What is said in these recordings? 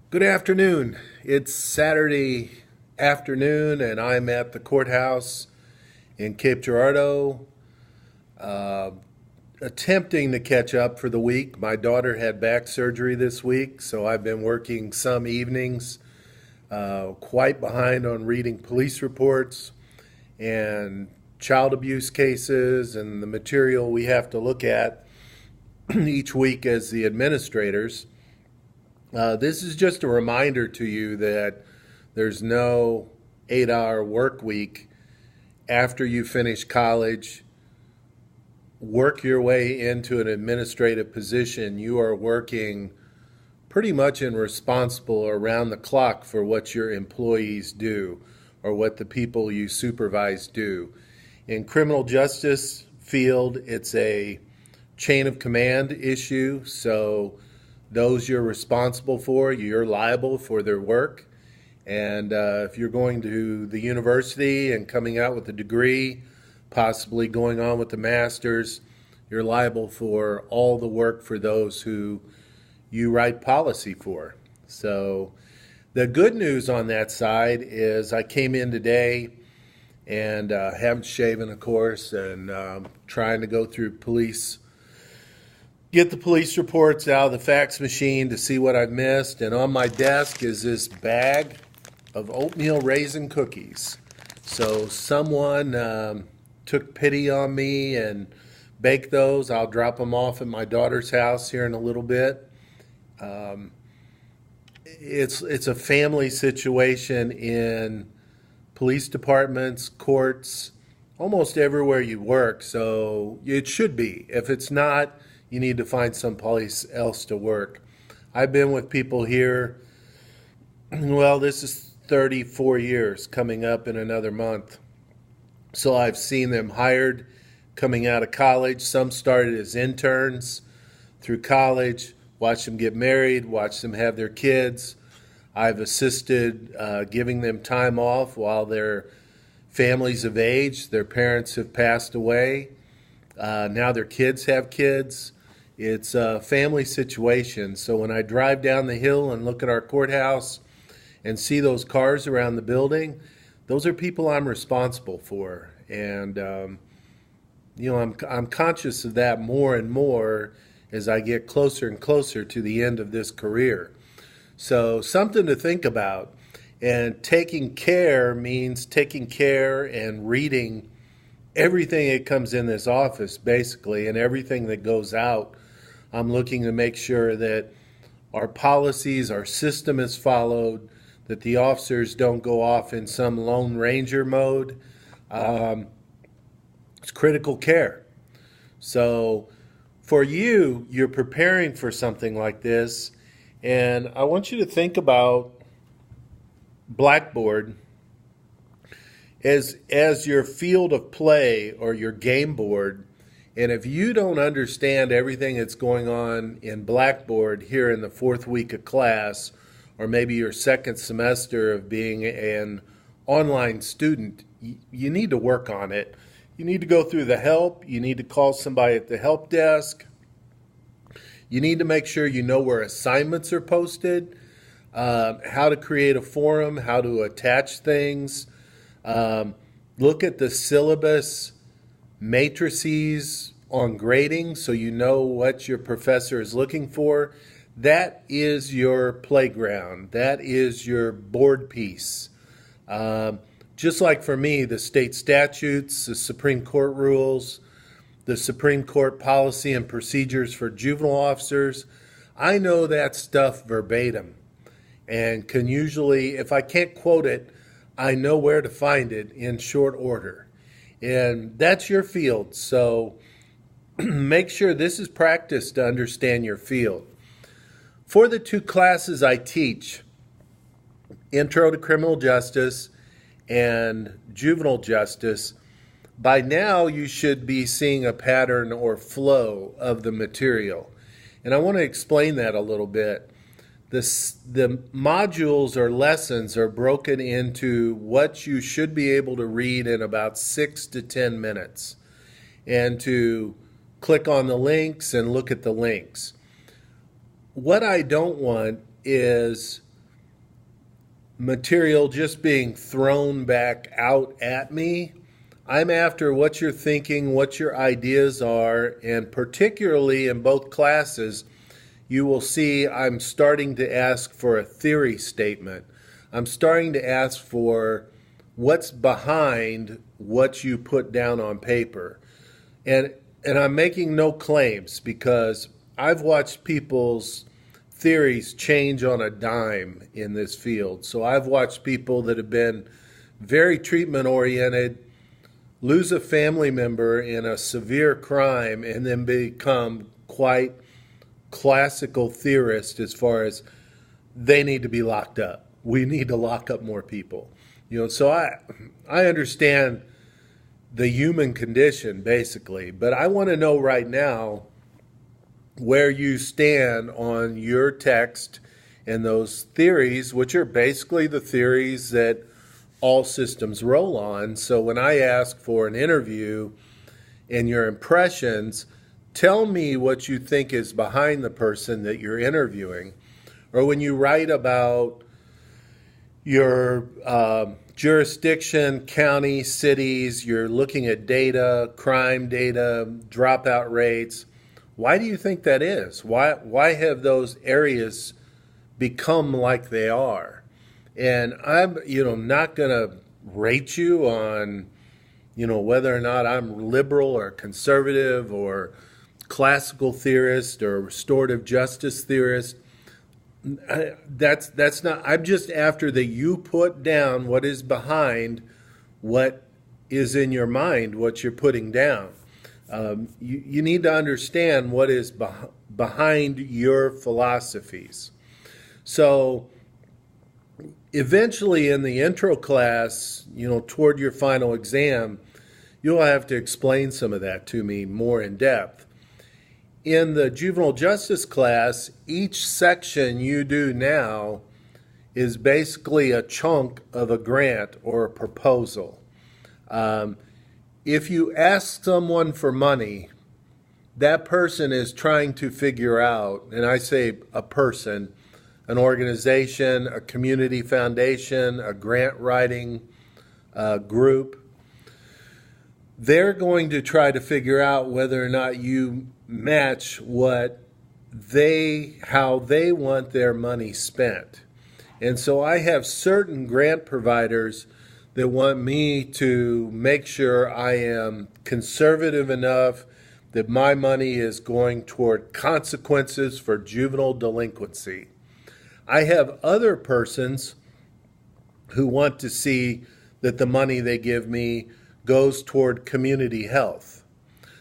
Good afternoon. It's Saturday afternoon, and I'm at the courthouse in Cape Girardeau, uh, attempting to catch up for the week. My daughter had back surgery this week, so I've been working some evenings, quite behind on reading police reports and child abuse cases and the material we have to look at each week as the administrators. This is just a reminder to you that there's no 8 hour work week after you finish college, work your way into an administrative position. You are working pretty much and responsible around the clock for what your employees do or what the people you supervise do. In criminal justice field, it's a chain of command issue. So those you're responsible for, you're liable for their work. And if you're going to the university and coming out with a degree, possibly going on with the master's, you're liable for all the work for those who you write policy for. So the good news on that side is I came in today and haven't shaven, of course, and trying to go through get the police reports out of the fax machine to see what I've missed. And on my desk is this bag of oatmeal raisin cookies. So someone took pity on me and baked those. I'll drop them off at my daughter's house here in a little bit. Um, it's a family situation in police departments, courts, almost everywhere you work. So it should be. If it's not, you need to find someplace else to work. I've been with people here, well, this is 34 years coming up in another month. So I've seen them hired coming out of college. Some started as interns through college, watched them get married, watched them have their kids. I've assisted giving them time off while their families have aged. Their parents have passed away. Now their kids have kids. It's a family situation. So when I drive down the hill and look at our courthouse and see those cars around the building, those are people I'm responsible for. And, I'm conscious of that more and more as I get closer and closer to the end of this career. So something to think about. And taking care means taking care and reading everything that comes in this office, basically, and everything that goes out. I'm looking to make sure that our policies, our system is followed, that the officers don't go off in some Lone Ranger mode. Um, it's critical care. So for you, you're preparing for something like this, and I want you to think about Blackboard as your field of play or your game board. And if you don't understand everything that's going on in Blackboard here in the fourth week of class, or maybe your second semester of being an online student, you need to work on it. You need to go through the help. You need to call somebody at the help desk. You need to make sure you know where assignments are posted, how to create a forum, how to attach things. Um, Look at the syllabus matrices on grading so you know what your professor is looking for. That is your playground. That is your board piece. Um, just like for me, the state statutes, the Supreme Court rules, the Supreme Court policy and procedures for juvenile officers, I know that stuff verbatim and can usually, if I can't quote it, I know where to find it in short order. And that's your field. So make sure this is practice to understand your field. For the two classes I teach, Intro to Criminal Justice and Juvenile Justice, by now you should be seeing a pattern or flow of the material. And I want to explain that a little bit. The modules or lessons are broken into what you should be able to read in about 6 to 10 minutes and to click on the links and look at the links. What I don't want is material just being thrown back out at me. I'm after what you're thinking, what your ideas are, and particularly in both classes, you will see I'm starting to ask for a theory statement. I'm starting to ask for what's behind what you put down on paper. And I'm making no claims because I've watched people's theories change on a dime in this field. So I've watched people that have been very treatment oriented lose a family member in a severe crime and then become quite classical theorists as far as they need to be locked up. We need to lock up more people. So I understand the human condition basically, but I want to know right now where you stand on your text and those theories, which are basically the theories that all systems roll on. So when I ask for an interview and your impressions, tell me what you think is behind the person that you're interviewing. Or when you write about your jurisdiction, county, cities, you're looking at data, crime data, dropout rates. Why do you think that is? Why have those areas become like they are? And I'm, not going to rate you on, whether or not I'm liberal or conservative or classical theorist or restorative justice theorist. That's not. I'm just after that you put down what is behind what is in your mind, what you're putting down. You need to understand what is behind your philosophies. So eventually in the intro class, toward your final exam, you'll have to explain some of that to me more in depth. In the juvenile justice class, each section you do now is basically a chunk of a grant or a proposal. If you ask someone for money, that person is trying to figure out, and I say a person, an organization, a community foundation, a grant writing group, they're going to try to figure out whether or not you match how they want their money spent. And so I have certain grant providers that want me to make sure I am conservative enough that my money is going toward consequences for juvenile delinquency. I have other persons who want to see that the money they give me goes toward community health.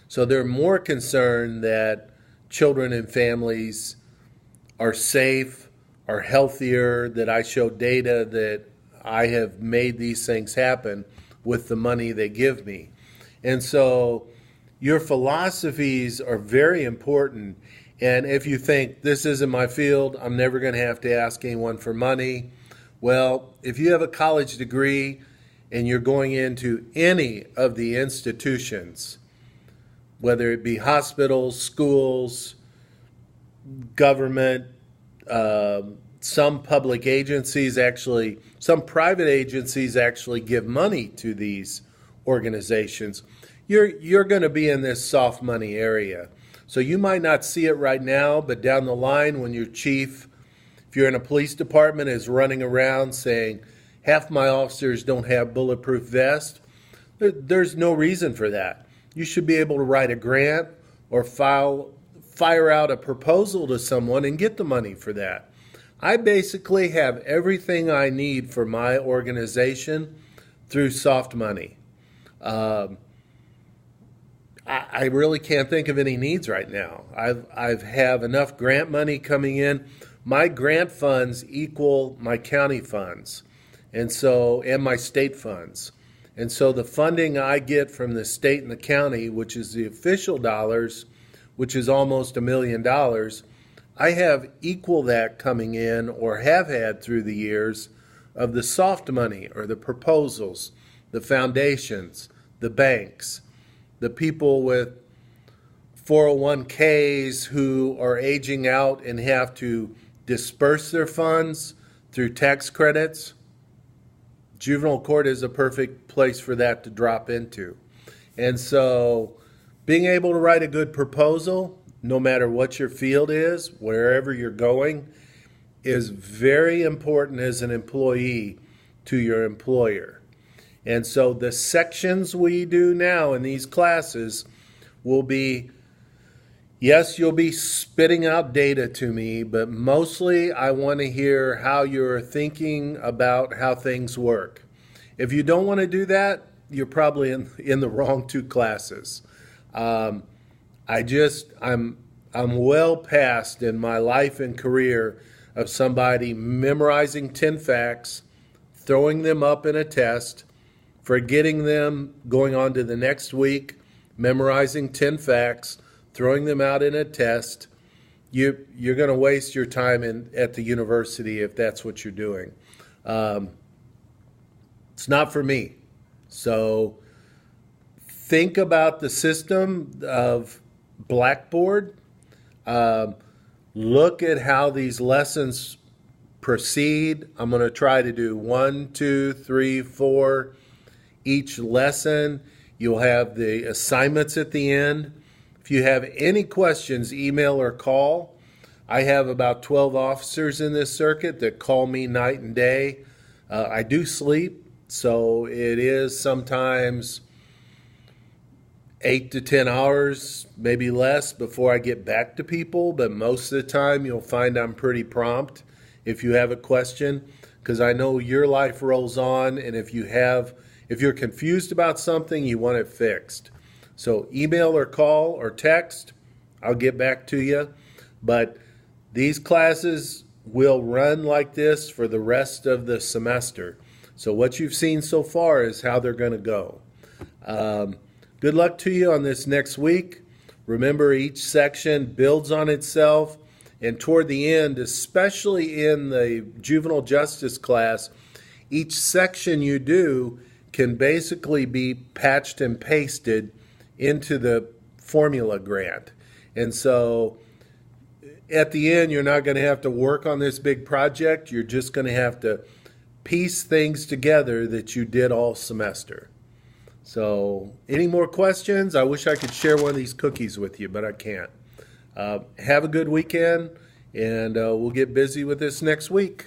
So they're more concerned that children and families are safe, are healthier, that I show data that I have made these things happen with the money they give me. And so your philosophies are very important. And if you think this isn't my field, I'm never going to have to ask anyone for money. Well, if you have a college degree and you're going into any of the institutions, whether it be hospitals, schools, government, some public agencies actually, some private agencies actually give money to these organizations, you're going to be in this soft money area. So you might not see it right now, but down the line when your chief, if you're in a police department, is running around saying, half my officers don't have bulletproof vests, there's no reason for that. You should be able to write a grant or fire out a proposal to someone and get the money for that. I basically have everything I need for my organization through soft money. I really can't think of any needs right now. I've have enough grant money coming in. My grant funds equal my county funds, and my state funds. And so the funding I get from the state and the county, which is the official dollars, which is almost $1 million, I have equal that coming in, or have had through the years, of the soft money or the proposals, the foundations, the banks, the people with 401ks who are aging out and have to disperse their funds through tax credits. juvenile court is a perfect place for that to drop into. And so being able to write a good proposal, no matter what your field is, wherever you're going, is very important as an employee to your employer. And so the sections we do now in these classes will be, yes, you'll be spitting out data to me, but mostly I want to hear how you're thinking about how things work. If you don't want to do that, you're probably in the wrong two classes. I'm well past in my life and career of somebody memorizing 10 facts, throwing them up in a test, forgetting them, going on to the next week, memorizing 10 facts, throwing them out in a test. You're going to waste your time at the university if that's what you're doing. It's not for me. So think about the system of Blackboard. Look at how these lessons proceed. I'm going to try to do 1, 2, 3, 4 each lesson. You'll have the assignments at the end. If you have any questions, email or call. I have about 12 officers in this circuit that call me night and day. I do sleep, so it is sometimes 8 to 10 hours, maybe less, before I get back to people. But most of the time, you'll find I'm pretty prompt if you have a question, because I know your life rolls on, and if you're confused about something, you want it fixed. So email or call or text, I'll get back to you. But these classes will run like this for the rest of the semester. So what you've seen so far is how they're going to go. Good luck to you on this next week. Remember, each section builds on itself. And toward the end, especially in the juvenile justice class, each section you do can basically be patched and pasted into the formula grant. And so at the end, you're not going to have to work on this big project. You're just going to have to piece things together that you did all semester. So any more questions? I wish I could share one of these cookies with you, but I can't. Have a good weekend, and we'll get busy with this next week.